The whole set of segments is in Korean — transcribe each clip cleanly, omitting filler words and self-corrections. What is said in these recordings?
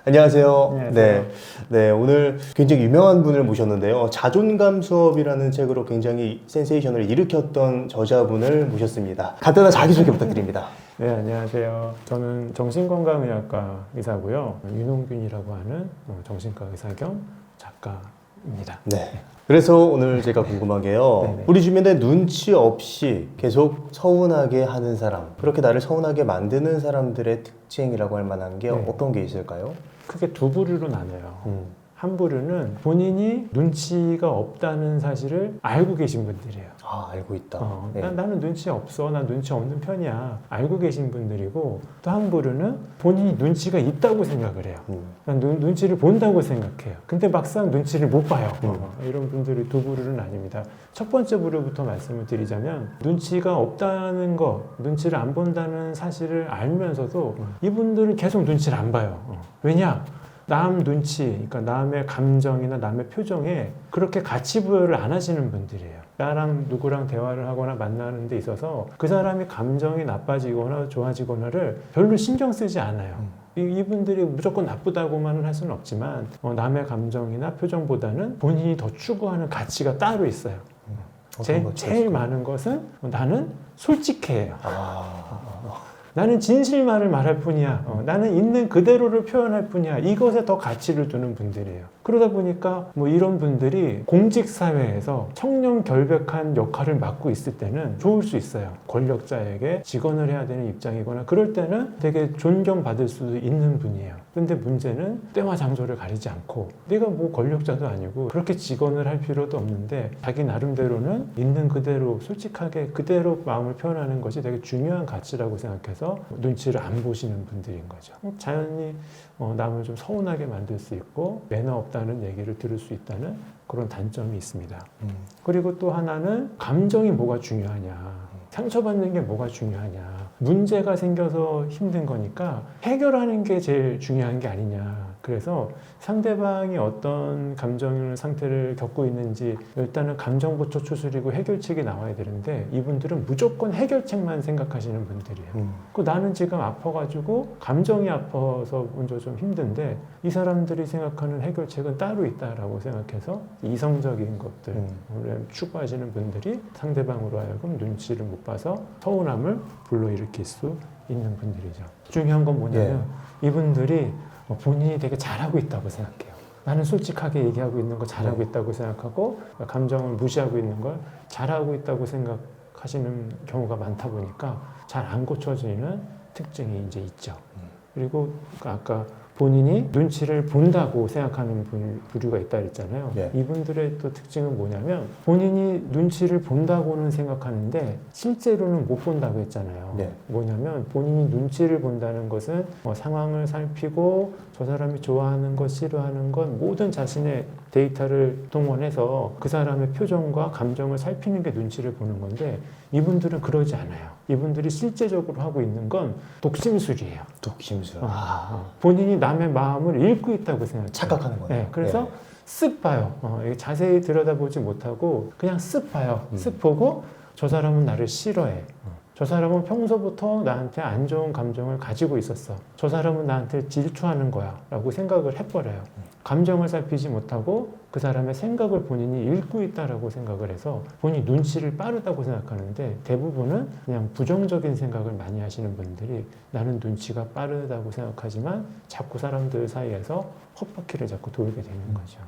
안녕하세요. 안녕하세요. 네, 오늘 굉장히 유명한 분을 모셨는데요. 자존감 수업이라는 책으로 굉장히 센세이션을 일으켰던 저자분을 모셨습니다. 간단한 자기소개 부탁드립니다. 네, 안녕하세요. 저는 정신건강의학과 의사고요. 윤홍균이라고 하는 정신과 의사 겸 작가입니다. 네. 그래서 오늘 제가 궁금한 게요. 네네. 우리 주변에 눈치 없이 계속 서운하게 하는 사람, 그렇게 나를 서운하게 만드는 사람들의 특징이라고 할 만한 게 네. 어떤 게 있을까요? 크게 두 부류로 나눠요. 한 부류는 본인이 눈치가 없다는 사실을 알고 계신 분들이에요. 아, 알고 있다. 네. 나는 눈치 없어. 난 눈치 없는 편이야. 알고 계신 분들이고, 또 한 부류는 본인이 눈치가 있다고 생각을 해요. 난 눈치를 본다고 생각해요. 근데 막상 눈치를 못 봐요. 이런 분들이 두 부류는 아닙니다. 첫 번째 부류부터 말씀을 드리자면, 눈치가 없다는 거, 눈치를 안 본다는 사실을 알면서도 이분들은 계속 눈치를 안 봐요. 왜냐? 남 눈치, 그러니까 남의 감정이나 남의 표정에 그렇게 가치 부여를 안 하시는 분들이에요. 나랑 누구랑 대화를 하거나 만나는 데 있어서 그 사람이 감정이 나빠지거나 좋아지거나를 별로 신경 쓰지 않아요. 이분들이 무조건 나쁘다고만은 할 수는 없지만 남의 감정이나 표정보다는 본인이 더 추구하는 가치가 따로 있어요. 제일 많은 것은 나는 솔직해요. 나는 진실만을 말할 뿐이야. 나는 있는 그대로를 표현할 뿐이야. 이것에 더 가치를 두는 분들이에요. 그러다 보니까 뭐 이런 분들이 공직사회에서 청렴결백한 역할을 맡고 있을 때는 좋을 수 있어요. 권력자에게 직언을 해야 되는 입장이거나 그럴 때는 되게 존경받을 수도 있는 분이에요. 근데 문제는 때와 장소를 가리지 않고 내가 뭐 권력자도 아니고 그렇게 직언을 할 필요도 없는데 자기 나름대로는 있는 그대로 솔직하게 그대로 마음을 표현하는 것이 되게 중요한 가치라고 생각해서 눈치를 안 보시는 분들인 거죠. 자연히 남을 좀 서운하게 만들 수 있고 매너 없다는 얘기를 들을 수 있다는 그런 단점이 있습니다. 그리고 또 하나는 감정이 뭐가 중요하냐, 상처받는 게 뭐가 중요하냐, 문제가 생겨서 힘든 거니까 해결하는 게 제일 중요한 게 아니냐. 그래서 상대방이 어떤 감정 상태를 겪고 있는지 일단은 감정부터 추스리고 해결책이 나와야 되는데 이분들은 무조건 해결책만 생각하시는 분들이에요. 나는 지금 아파가지고 감정이 아파서 먼저 좀 힘든데 이 사람들이 생각하는 해결책은 따로 있다라고 생각해서 이성적인 것들을 추구하시는 분들이 상대방으로 하여금 눈치를 못 봐서 서운함을 불러일으킬 수 있는 분들이죠. 중요한 건 뭐냐면 이분들이 본인이 되게 잘하고 있다고 생각해요. 나는 솔직하게 얘기하고 있는 거 잘하고 있다고 생각하고 감정을 무시하고 있는 걸 잘하고 있다고 생각하시는 경우가 많다 보니까 잘 안 고쳐지는 특징이 이제 있죠. 그리고 아까 본인이 눈치를 본다고 생각하는 부류가 있다 그랬잖아요. 이분들의 또 특징은 뭐냐면 본인이 눈치를 본다고는 생각하는데 실제로는 못 본다고 했잖아요. 뭐냐면 본인이 눈치를 본다는 것은 상황을 살피고 저 사람이 좋아하는 것, 싫어하는 것 모든 자신의 데이터를 동원해서 그 사람의 표정과 감정을 살피는 게 눈치를 보는 건데 이분들은 그러지 않아요. 이분들이 실제적으로 하고 있는 건 독심술이에요. 독심술. 본인이 남의 마음을 읽고 있다고 생각해요. 착각하는 거예요. 그래서 쓱 봐요. 자세히 들여다보지 못하고 그냥 쓱 봐요. 쓱 보고 저 사람은 나를 싫어해. 저 사람은 평소부터 나한테 안 좋은 감정을 가지고 있었어. 저 사람은 나한테 질투하는 거야 라고 생각을 해버려요. 감정을 살피지 못하고 그 사람의 생각을 본인이 읽고 있다라고 생각을 해서 본인이 눈치를 빠르다고 생각하는데 대부분은 그냥 부정적인 생각을 많이 하시는 분들이 나는 눈치가 빠르다고 생각하지만 자꾸 사람들 사이에서 헛바퀴를 자꾸 돌게 되는 거죠.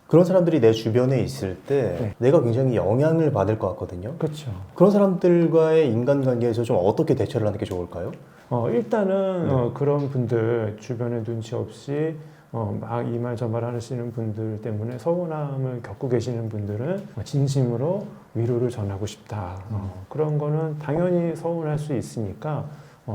그런 사람들이 내 주변에 있을 때 내가 굉장히 영향을 받을 것 같거든요. 그렇죠. 그런 사람들과의 인간관계에서 좀 어떻게 대처를 하는 게 좋을까요? 일단은 그런 분들 주변에 눈치 없이 막 이 말 저 말 하시는 분들 때문에 서운함을 겪고 계시는 분들은 진심으로 위로를 전하고 싶다. 그런 거는 당연히 서운할 수 있으니까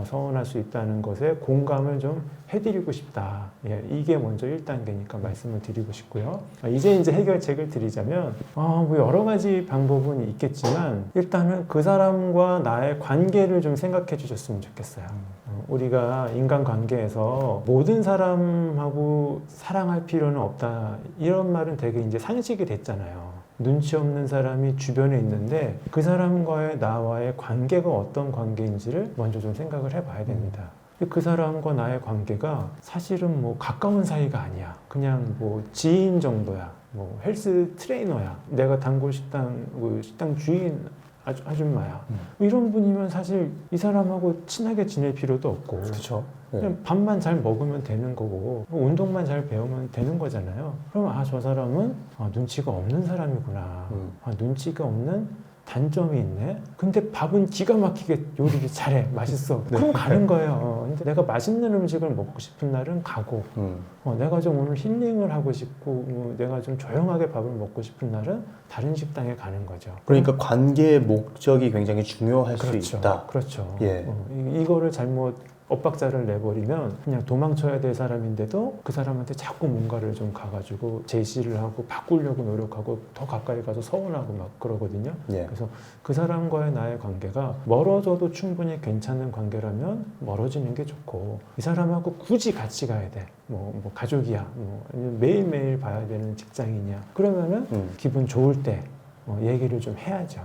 서운할 수 있다는 것에 공감을 좀 해드리고 싶다. 이게 먼저 1단계니까 말씀을 드리고 싶고요. 이제 해결책을 드리자면 뭐 여러 가지 방법은 있겠지만 일단은 그 사람과 나의 관계를 좀 생각해 주셨으면 좋겠어요. 우리가 인간관계에서 모든 사람하고 사랑할 필요는 없다. 이런 말은 되게 이제 상식이 됐잖아요. 눈치 없는 사람이 주변에 있는데 그 사람과의 나와의 관계가 어떤 관계인지를 먼저 좀 생각을 해봐야 됩니다. 그 사람과 나의 관계가 사실은 뭐 가까운 사이가 아니야. 그냥 뭐 지인 정도야. 뭐 헬스 트레이너야. 내가 단골 식당 그 식당 주인 아줌마야. 이런 분이면 사실 이 사람하고 친하게 지낼 필요도 없고. 그렇죠. 그냥 밥만 잘 먹으면 되는 거고 운동만 잘 배우면 되는 거잖아요. 그럼 저 사람은 눈치가 없는 사람이구나. 눈치가 없는 단점이 있네. 근데 밥은 기가 막히게 요리를 잘해. 맛있어. 그럼 가는 거예요. 근데 내가 맛있는 음식을 먹고 싶은 날은 가고 내가 좀 오늘 힐링을 하고 싶고 내가 좀 조용하게 밥을 먹고 싶은 날은 다른 식당에 가는 거죠. 그러니까 관계의 목적이 굉장히 중요할 그렇죠. 수 있다. 그렇죠. 예. 이거를 잘못 엇박자를 내버리면 그냥 도망쳐야 될 사람인데도 그 사람한테 자꾸 뭔가를 좀 가가지고 제시를 하고 바꾸려고 노력하고 더 가까이 가서 서운하고 막 그러거든요. 예. 그래서 그 사람과의 나의 관계가 멀어져도 충분히 괜찮은 관계라면 멀어지는 게 좋고 이 사람하고 굳이 같이 가야 돼. 뭐 가족이야. 아니면 매일매일 봐야 되는 직장이냐. 그러면은 기분 좋을 때 얘기를 좀 해야죠.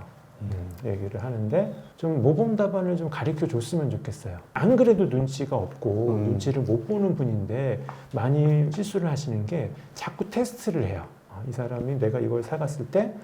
얘기를 하는데 좀 모범 답안을 좀 가르쳐 줬으면 좋겠어요. 안 그래도 눈치가 없고 눈치를 못 보는 분인데 많이 실수를 하시는 게 자꾸 테스트를 해요. 이 사람이 내가 이걸 사갔을 때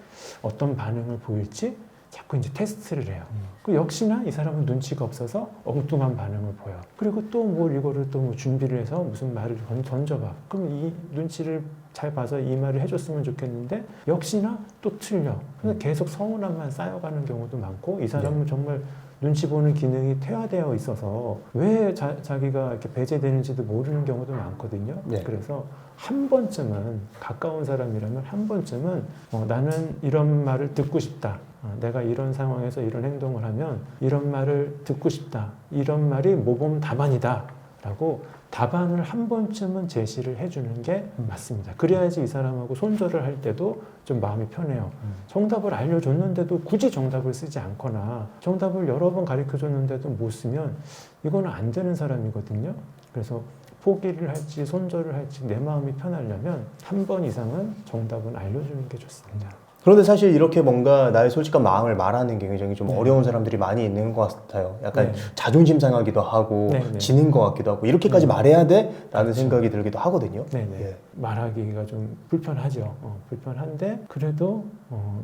어떤 반응을 보일지 자꾸 이제 테스트를 해요. 그 역시나 이 사람은 눈치가 없어서 엉뚱한 반응을 보여. 그리고 또 뭘 이거를 또 뭐 준비를 해서 무슨 말을 던져봐. 그럼 이 눈치를 잘 봐서 이 말을 해줬으면 좋겠는데 역시나 또 틀려. 그래서 계속 서운함만 쌓여가는 경우도 많고 이 사람은 정말 눈치 보는 기능이 퇴화되어 있어서 왜 자기가 이렇게 배제되는지도 모르는 경우도 많거든요. 네. 그래서 한 번쯤은 가까운 사람이라면 한 번쯤은 나는 이런 말을 듣고 싶다. 내가 이런 상황에서 이런 행동을 하면 이런 말을 듣고 싶다. 이런 말이 모범 답안이다. 라고 답안을 한 번쯤은 제시를 해주는 게 맞습니다. 그래야지 이 사람하고 손절을 할 때도 좀 마음이 편해요. 정답을 알려줬는데도 굳이 정답을 쓰지 않거나 정답을 여러 번 가르쳐줬는데도 못 쓰면 이거는 안 되는 사람이거든요. 그래서 포기를 할지 손절을 할지 내 마음이 편하려면 한 번 이상은 정답은 알려주는 게 좋습니다. 그런데 사실 이렇게 뭔가 나의 솔직한 마음을 말하는 게 굉장히 좀 네. 어려운 사람들이 많이 있는 것 같아요. 약간 네. 자존심 상하기도 하고 네, 네. 지는 것 같기도 하고 이렇게까지 말해야 돼? 라는 그렇죠. 생각이 들기도 하거든요. 네네. 예. 말하기가 좀 불편하죠. 불편한데 그래도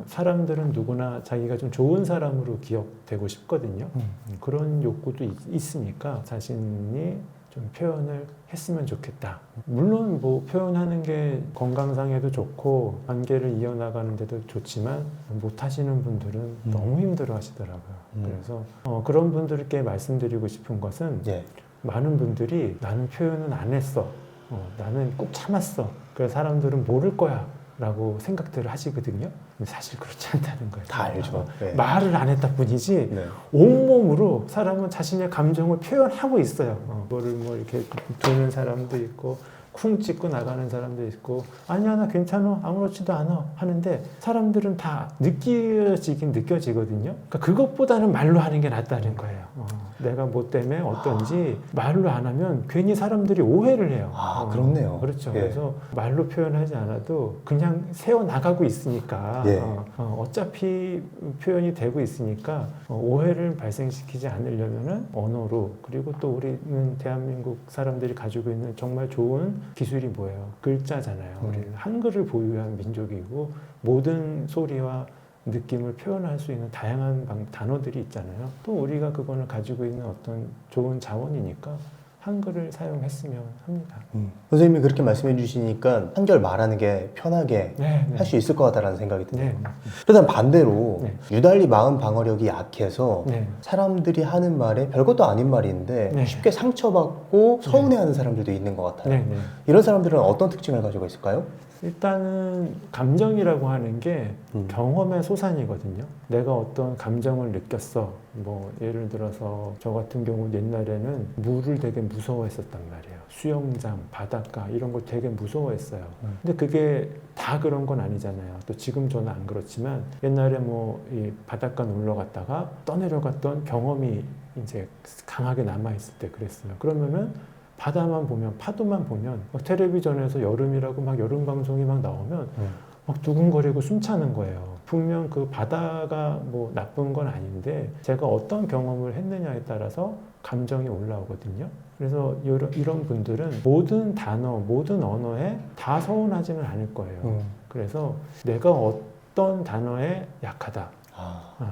사람들은 누구나 자기가 좀 좋은 사람으로 기억되고 싶거든요. 그런 욕구도 있으니까 자신이 좀 표현을 했으면 좋겠다. 물론 뭐 표현하는 게 건강상에도 좋고 관계를 이어나가는 데도 좋지만 못 하시는 분들은 너무 힘들어 하시더라고요. 그래서 그런 분들께 말씀드리고 싶은 것은 예. 많은 분들이 나는 표현은 안 했어. 나는 꼭 참았어. 그래서 사람들은 모를 거야. 라고 생각들을 하시거든요. 근데 사실 그렇지 않다는 거예요. 다 알죠. 네. 말을 안 했다 뿐이지 네. 온몸으로 사람은 자신의 감정을 표현하고 있어요. 그거를 뭐 이렇게 두는 사람도 있고 쿵 찍고 나가는 사람도 있고 아니야 나 괜찮아 아무렇지도 않아 하는데 사람들은 다 느껴지긴 느껴지거든요. 그러니까 그것보다는 말로 하는 게 낫다는 거예요. 내가 뭐 때문에 어떤지 말로 안 하면 괜히 사람들이 오해를 해요. 그렇네요. 그렇죠. 예. 그래서 말로 표현하지 않아도 그냥 새어 나가고 있으니까 예. 어차피 표현이 되고 있으니까 오해를 발생시키지 않으려면은 언어로 그리고 또 우리는 대한민국 사람들이 가지고 있는 정말 좋은 기술이 뭐예요? 글자잖아요. 우리는 한글을 보유한 민족이고 모든 소리와 느낌을 표현할 수 있는 다양한 단어들이 있잖아요. 또 우리가 그거를 가지고 있는 어떤 좋은 자원이니까 한글을 사용했으면 합니다. 선생님이 그렇게 말씀해 주시니까 한결 말하는 게 편하게 할 수 있을 것 같다는 생각이 드네요. 네. 그렇다면 반대로 네. 유달리 마음 방어력이 약해서 네. 사람들이 하는 말에 별것도 아닌 말인데 네. 쉽게 상처받고 서운해하는 사람들도 있는 것 같아요. 네. 네. 이런 사람들은 어떤 특징을 가지고 있을까요? 일단은 감정이라고 하는 게 경험의 소산이거든요. 내가 어떤 감정을 느꼈어. 뭐 예를 들어서 저 같은 경우 옛날에는 물을 되게 무서워했었단 말이에요. 수영장, 바닷가 이런 걸 되게 무서워했어요. 근데 그게 다 그런 건 아니잖아요. 또 지금 저는 안 그렇지만 옛날에 뭐 이 바닷가 놀러 갔다가 떠내려갔던 경험이 이제 강하게 남아있을 때 그랬어요. 그러면은 바다만 보면 파도만 보면 막 텔레비전에서 여름이라고 막 여름 방송이 막 나오면 막 두근거리고 숨차는 거예요. 분명 그 바다가 뭐 나쁜 건 아닌데 제가 어떤 경험을 했느냐에 따라서 감정이 올라오거든요. 그래서 이런 분들은 모든 단어, 모든 언어에 다 서운하지는 않을 거예요. 그래서 내가 어떤 단어에 약하다.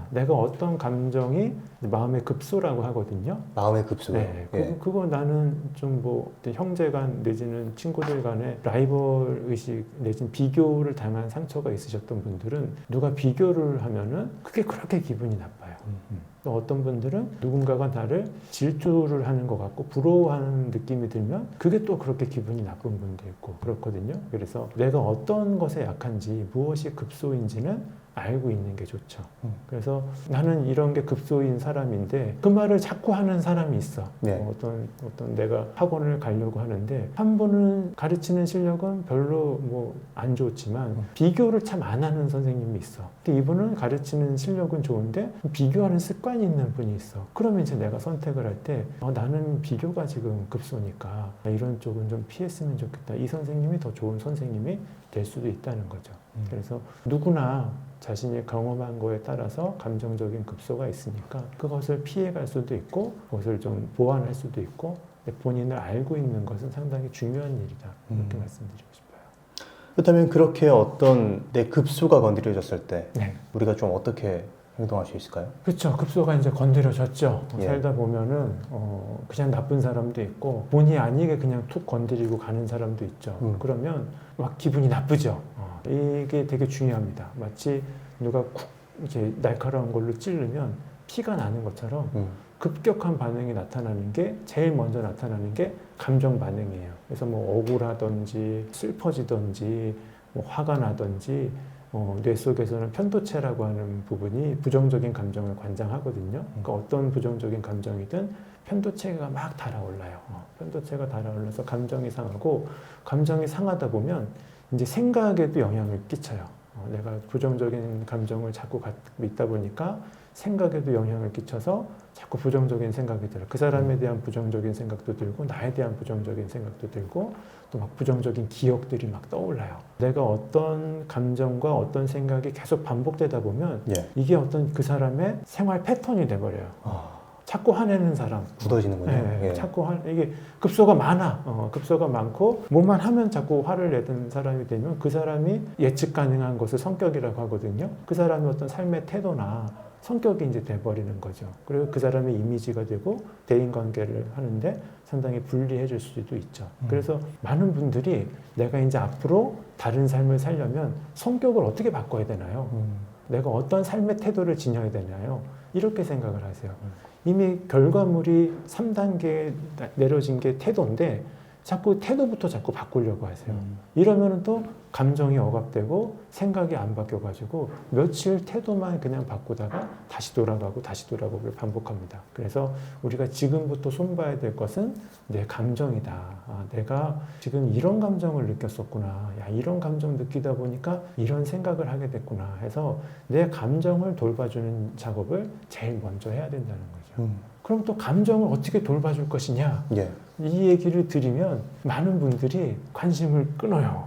내가 어떤 감정이 마음의 급소라고 하거든요. 마음의 급소요. 네, 예. 그거 나는 좀 뭐 형제간 내지는 친구들 간에 라이벌 의식 내지는 비교를 당한 상처가 있으셨던 분들은 누가 비교를 하면은 그게 그렇게 기분이 나빠요. 또 어떤 분들은 누군가가 나를 질투를 하는 것 같고 부러워하는 느낌이 들면 그게 또 그렇게 기분이 나쁜 분도 있고 그렇거든요. 그래서 내가 어떤 것에 약한지 무엇이 급소인지는 알고 있는 게 좋죠. 그래서 나는 이런 게 급소인 사람인데 그 말을 자꾸 하는 사람이 있어. 네. 어떤 내가 학원을 가려고 하는데 한 분은 가르치는 실력은 별로 뭐 안 좋지만 비교를 참 안 하는 선생님이 있어. 근데 이분은 가르치는 실력은 좋은데 비교하는 습관이 있는 분이 있어. 그러면 이제 내가 선택을 할 때 나는 비교가 지금 급소니까 이런 쪽은 좀 피했으면 좋겠다. 이 선생님이 더 좋은 선생님이 될 수도 있다는 거죠. 그래서 누구나 자신이 경험한 거에 따라서 감정적인 급소가 있으니까 그것을 피해갈 수도 있고 그것을 좀 보완할 수도 있고 본인을 알고 있는 것은 상당히 중요한 일이다. 이렇게 말씀드리고 싶어요. 그렇다면 그렇게 어떤 내 급소가 건드려졌을 때 네. 우리가 좀 어떻게 행동할 수 있을까요? 그렇죠. 급소가 이제 건드려졌죠. 예. 살다 보면은 그냥 나쁜 사람도 있고 본의 아니게 그냥 툭 건드리고 가는 사람도 있죠. 그러면 막 기분이 나쁘죠. 이게 되게 중요합니다. 마치 누가 쿡 이렇게 날카로운 걸로 찌르면 피가 나는 것처럼 급격한 반응이 나타나는 게 제일 먼저 나타나는 게 감정 반응이에요. 그래서 뭐 억울하든지 슬퍼지든지 뭐 화가 나든지 뇌 속에서는 편도체라고 하는 부분이 부정적인 감정을 관장하거든요. 그러니까 어떤 부정적인 감정이든 편도체가 막 달아올라요. 편도체가 달아올라서 감정이 상하고 감정이 상하다 보면 이제 생각에도 영향을 끼쳐요. 내가 부정적인 감정을 자꾸 갖고 있다 보니까 생각에도 영향을 끼쳐서 자꾸 부정적인 생각이 들어요. 그 사람에 대한 부정적인 생각도 들고 나에 대한 부정적인 생각도 들고 또 막 부정적인 기억들이 막 떠올라요. 내가 어떤 감정과 어떤 생각이 계속 반복되다 보면 예. 이게 어떤 그 사람의 생활 패턴이 돼버려요. 자꾸 화내는 사람. 굳어지는군요. 네, 예. 자꾸 이게 급소가 많아. 급소가 많고 뭐만 하면 자꾸 화를 내는 사람이 되면 그 사람이 예측 가능한 것을 성격이라고 하거든요. 그 사람의 어떤 삶의 태도나 성격이 이제 돼버리는 거죠. 그리고 그 사람의 이미지가 되고 대인관계를 하는데 상당히 불리해 줄 수도 있죠. 그래서 많은 분들이 내가 이제 앞으로 다른 삶을 살려면 성격을 어떻게 바꿔야 되나요? 내가 어떤 삶의 태도를 지녀야 되나요? 이렇게 생각을 하세요. 이미 결과물이 3단계 내려진 게 태도인데 자꾸 태도부터 자꾸 바꾸려고 하세요. 이러면 또 감정이 억압되고 생각이 안 바뀌어가지고 며칠 태도만 그냥 바꾸다가 다시 돌아가고 반복합니다. 그래서 우리가 지금부터 손봐야 될 것은 내 감정이다. 내가 지금 이런 감정을 느꼈었구나. 이런 감정 느끼다 보니까 이런 생각을 하게 됐구나 해서 내 감정을 돌봐주는 작업을 제일 먼저 해야 된다는 거죠. 그럼 또 감정을 어떻게 돌봐줄 것이냐? 예. 이 얘기를 드리면 많은 분들이 관심을 끊어요.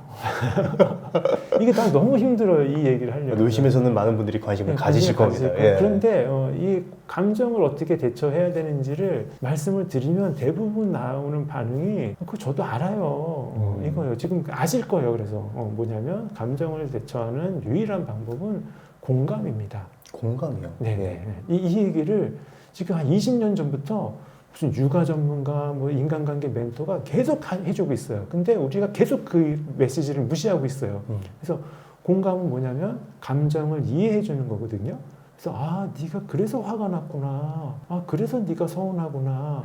이게 다 너무 힘들어요. 이 얘기를 하려면. 노심에서는 많은 분들이 관심을 가지실 겁니다. 예. 그런데 이 감정을 어떻게 대처해야 되는지를 말씀을 드리면 대부분 나오는 반응이 그거 저도 알아요. 이거요. 지금 아실 거예요. 그래서 뭐냐면 감정을 대처하는 유일한 방법은 공감입니다. 공감이요? 네. 이 얘기를 지금 한 20년 전부터 무슨 육아 전문가, 뭐 인간관계 멘토가 계속 해주고 있어요. 근데 우리가 계속 그 메시지를 무시하고 있어요. 그래서 공감은 뭐냐면 감정을 이해해 주는 거거든요. 그래서 네가 그래서 화가 났구나. 그래서 네가 서운하구나.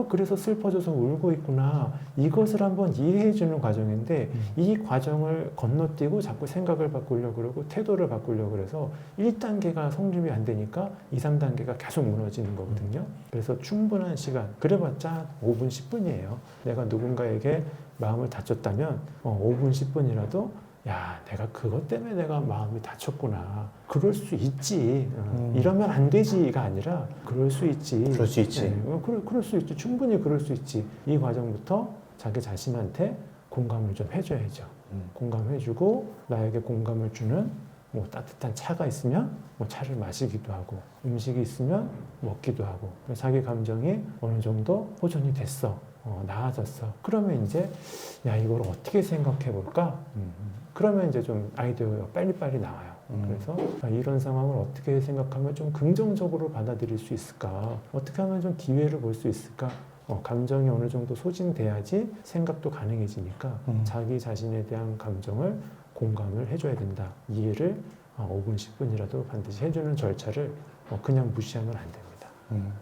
그래서 슬퍼져서 울고 있구나. 이것을 한번 이해해 주는 과정인데 이 과정을 건너뛰고 자꾸 생각을 바꾸려고 그러고 태도를 바꾸려고 그래서 1단계가 성립이 안 되니까 2, 3단계가 계속 무너지는 거거든요. 그래서 충분한 시간, 그래봤자 5분, 10분이에요. 내가 누군가에게 마음을 다쳤다면 5분, 10분이라도 내가 그것 때문에 내가 마음이 다쳤구나. 그럴 수 있지. 이러면 안 되지가 아니라 그럴 수 있지. 그럴 수 있지. 그럴 수 있지. 충분히 그럴 수 있지. 이 과정부터 자기 자신한테 공감을 좀 해줘야죠. 공감해주고 나에게 공감을 주는 뭐 따뜻한 차가 있으면 뭐 차를 마시기도 하고 음식이 있으면 먹기도 하고 자기 감정이 어느 정도 호전이 됐어. 나아졌어. 그러면 이제 야 이걸 어떻게 생각해 볼까? 그러면 이제 좀 아이디어가 빨리빨리 나와요. 그래서 이런 상황을 어떻게 생각하면 좀 긍정적으로 받아들일 수 있을까? 어떻게 하면 좀 기회를 볼 수 있을까? 감정이 어느 정도 소진돼야지 생각도 가능해지니까 자기 자신에 대한 감정을 공감을 해줘야 된다. 이해를 5분, 10분이라도 반드시 해주는 절차를 그냥 무시하면 안 됩니다.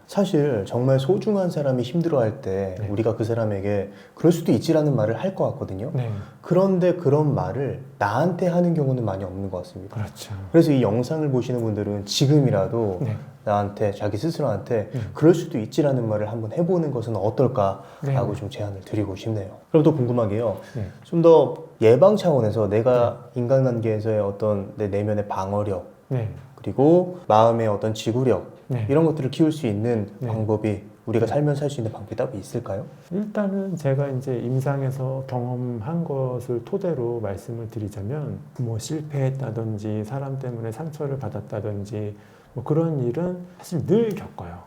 사실 정말 소중한 사람이 힘들어할 때 네. 우리가 그 사람에게 그럴 수도 있지라는 말을 할 것 같거든요. 네, 그런데 그런 말을 나한테 하는 경우는 많이 없는 것 같습니다. 그렇죠. 그래서 이 영상을 보시는 분들은 지금이라도 네. 나한테, 자기 스스로한테 네. 그럴 수도 있지라는 말을 한번 해보는 것은 어떨까 네. 하고 좀 제안을 드리고 싶네요. 그럼 또 궁금한 게요. 네. 좀 더 예방 차원에서 내가 인간관계에서의 어떤 내 내면의 방어력, 네. 그리고 마음의 어떤 지구력, 네. 이런 것들을 키울 수 있는 네. 방법이 우리가 살면서 할 수 있는 방법이 따로 있을까요? 일단은 제가 이제 임상에서 경험한 것을 토대로 말씀을 드리자면 뭐 실패했다든지 사람 때문에 상처를 받았다든지 뭐 그런 일은 사실 늘 겪어요.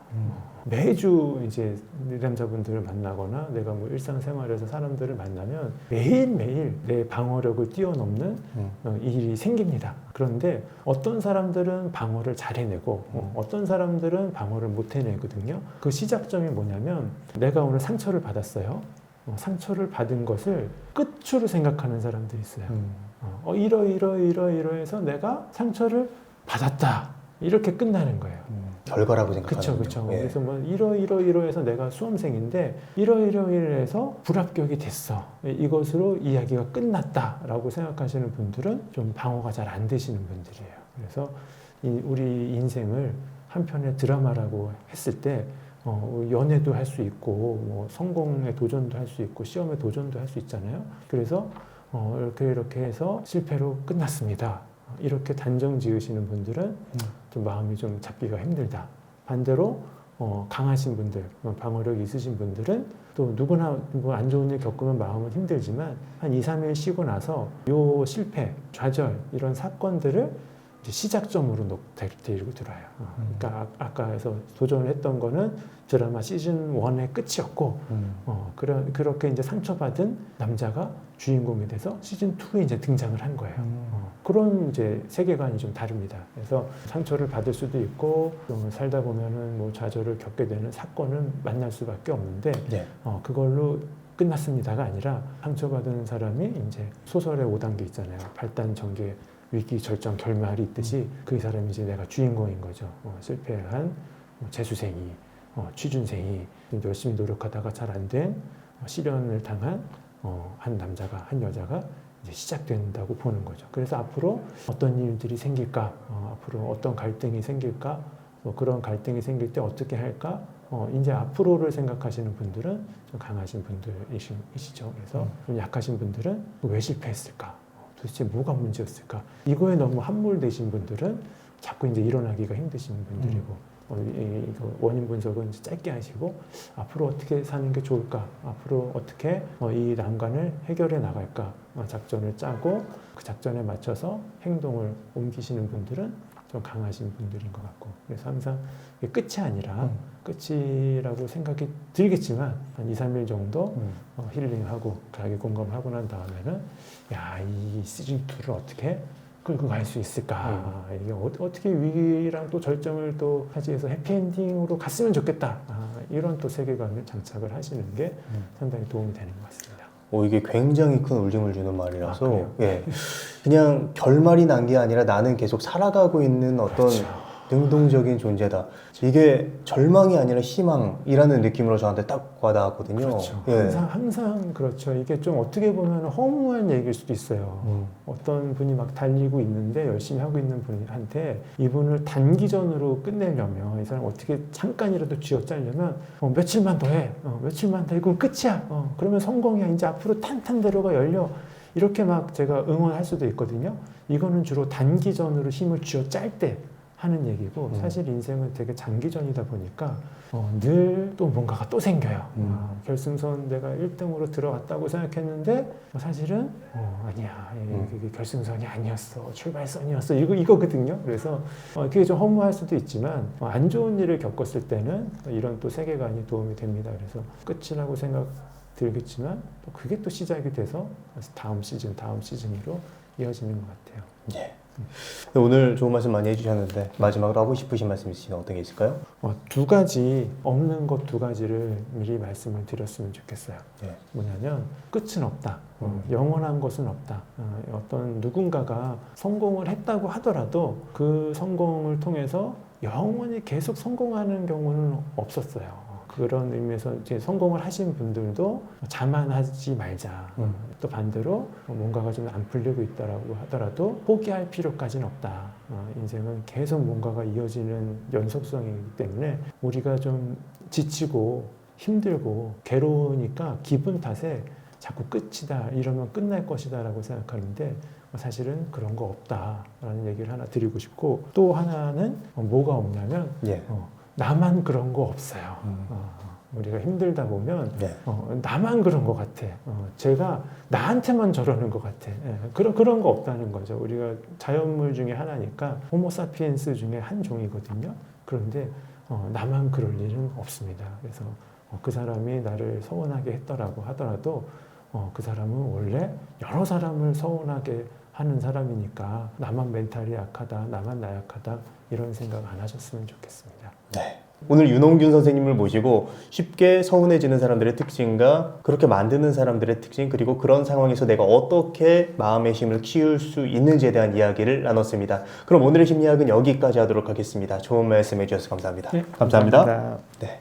매주 이제 내담자분들을 만나거나 내가 뭐 일상생활에서 사람들을 만나면 매일매일 내 방어력을 뛰어넘는 일이 생깁니다. 그런데 어떤 사람들은 방어를 잘 해내고 어떤 사람들은 방어를 못 해내거든요. 그 시작점이 뭐냐면 내가 오늘 상처를 받았어요. 상처를 받은 것을 끝으로 생각하는 사람들이 있어요. 이러해서 내가 상처를 받았다. 이렇게 끝나는 거예요. 결과라고 생각하는 그렇죠, 거죠. 그렇죠. 예. 그래서 뭐 이러해서 내가 수험생인데 이러해서 불합격이 됐어. 이것으로 이야기가 끝났다라고 생각하시는 분들은 좀 방어가 잘 안 되시는 분들이에요. 그래서 우리 인생을 한편의 드라마라고 했을 때 연애도 할 수 있고 뭐 성공의 도전도 할 수 있고 시험의 도전도 할 수 있잖아요. 그래서 이렇게 해서 실패로 끝났습니다. 이렇게 단정 지으시는 분들은 좀 마음이 좀 잡기가 힘들다. 반대로 강하신 분들, 방어력이 있으신 분들은 또 누구나 뭐 안 좋은 일 겪으면 마음은 힘들지만 한 2, 3일 쉬고 나서 요 실패, 좌절 이런 사건들을 이제 시작점으로 데리고 들어요. 그러니까 아까에서 도전을 했던 거는 드라마 시즌 1의 끝이었고 그렇게 이제 상처받은 남자가 주인공이 돼서 시즌 2에 이제 등장을 한 거예요. 그런 이제 세계관이 좀 다릅니다. 그래서 상처를 받을 수도 있고 살다 보면은 뭐 좌절을 겪게 되는 사건은 만날 수밖에 없는데 네. 그걸로 끝났습니다가 아니라 상처받은 사람이 이제 소설의 5단계 있잖아요. 발단, 전개, 위기, 절정, 결말이 있듯이 그 사람이 이제 내가 주인공인 거죠. 실패한 재수생이, 취준생이 열심히 노력하다가 잘 안 된 실연을 당한 한 남자가, 한 여자가 이제 시작된다고 보는 거죠. 그래서 앞으로 어떤 일들이 생길까, 앞으로 어떤 갈등이 생길까, 그런 갈등이 생길 때 어떻게 할까, 이제 앞으로를 생각하시는 분들은 좀 강하신 분들이시죠. 그래서 좀 약하신 분들은 왜 실패했을까? 도대체 뭐가 문제였을까? 이거에 너무 함몰되신 분들은 자꾸 이제 일어나기가 힘드신 분들이고, 원인 분석은 짧게 하시고, 앞으로 어떻게 사는 게 좋을까? 앞으로 어떻게 이 난관을 해결해 나갈까? 작전을 짜고 그 작전에 맞춰서 행동을 옮기시는 분들은 좀 강하신 분들인 것 같고, 그래서 항상 이게 끝이 아니라 끝이라고 생각이 들겠지만 한 2, 3일 정도 힐링하고 자기 공감하고 난 다음에는 야, 이 시즌2를 어떻게 끌고 갈 수 있을까? 이게 어떻게 위기랑 또 절정을 또 하지해서 해피엔딩으로 갔으면 좋겠다. 이런 또 세계관을 장착을 하시는 게 상당히 도움이 되는 것 같습니다. 이게 굉장히 큰 울림을 주는 말이라서 그래요? 예, 그냥 결말이 난 게 아니라 나는 계속 살아가고 있는 어떤 그렇죠. 능동적인 존재다. 이게 절망이 아니라 희망이라는 느낌으로 저한테 딱 와닿았거든요. 그렇죠. 예. 항상 그렇죠. 이게 좀 어떻게 보면 허무한 얘기일 수도 있어요. 어떤 분이 막 달리고 있는데 열심히 하고 있는 분한테 이분을 단기전으로 끝내려면 이 사람 어떻게 잠깐이라도 쥐어짜려면 며칠만 더 해. 며칠만 더 해. 그럼 끝이야. 그러면 성공이야. 이제 앞으로 탄탄대로가 열려. 이렇게 막 제가 응원할 수도 있거든요. 이거는 주로 단기전으로 힘을 쥐어짤 때 하는 얘기고 사실 인생은 되게 장기전이다 보니까 늘 또 뭔가가 또 생겨요. 결승선 내가 1등으로 들어갔다고 생각했는데 사실은 아니야. 이게 결승선이 아니었어. 출발선이었어. 이거거든요. 그래서 그게 좀 허무할 수도 있지만 안 좋은 일을 겪었을 때는 이런 또 세계관이 도움이 됩니다. 그래서 끝이라고 생각 들겠지만 또 그게 또 시작이 돼서 다음 시즌으로 이어지는 것 같아요. 예. 오늘 좋은 말씀 많이 해주셨는데 마지막으로 하고 싶으신 말씀 있으시면 어떤 게 있을까요? 두 가지 없는 것 두 가지를 미리 말씀을 드렸으면 좋겠어요. 예. 뭐냐면 끝은 없다. 영원한 것은 없다. 어떤 누군가가 성공을 했다고 하더라도 그 성공을 통해서 영원히 계속 성공하는 경우는 없었어요. 그런 의미에서 이제 성공을 하신 분들도 자만하지 말자. 또 반대로 뭔가가 좀 안 풀리고 있다라고 하더라도 포기할 필요까지는 없다. 인생은 계속 뭔가가 이어지는 연속성이기 때문에 우리가 좀 지치고 힘들고 괴로우니까 기분 탓에 자꾸 끝이다 이러면 끝날 것이다 라고 생각하는데 사실은 그런 거 없다라는 얘기를 하나 드리고 싶고 또 하나는 뭐가 없냐면 예. 나만 그런 거 없어요. 우리가 힘들다 보면 네. 나만 그런 것 같아. 제가 나한테만 저러는 것 같아. 그런 거 없다는 거죠. 우리가 자연물 중에 하나니까 호모사피엔스 중에 한 종이거든요. 그런데 나만 그럴 일은 없습니다. 그래서 그 사람이 나를 서운하게 했더라고 하더라도 그 사람은 원래 여러 사람을 서운하게 하는 사람이니까 나만 멘탈이 약하다, 나만 나약하다 이런 생각 안 하셨으면 좋겠습니다. 네. 오늘 윤홍균 선생님을 모시고 쉽게 서운해지는 사람들의 특징과 그렇게 만드는 사람들의 특징 그리고 그런 상황에서 내가 어떻게 마음의 힘을 키울 수 있는지에 대한 이야기를 나눴습니다. 그럼 오늘의 심리학은 여기까지 하도록 하겠습니다. 좋은 말씀 해주셔서 감사합니다. 네, 감사합니다. 감사합니다. 네.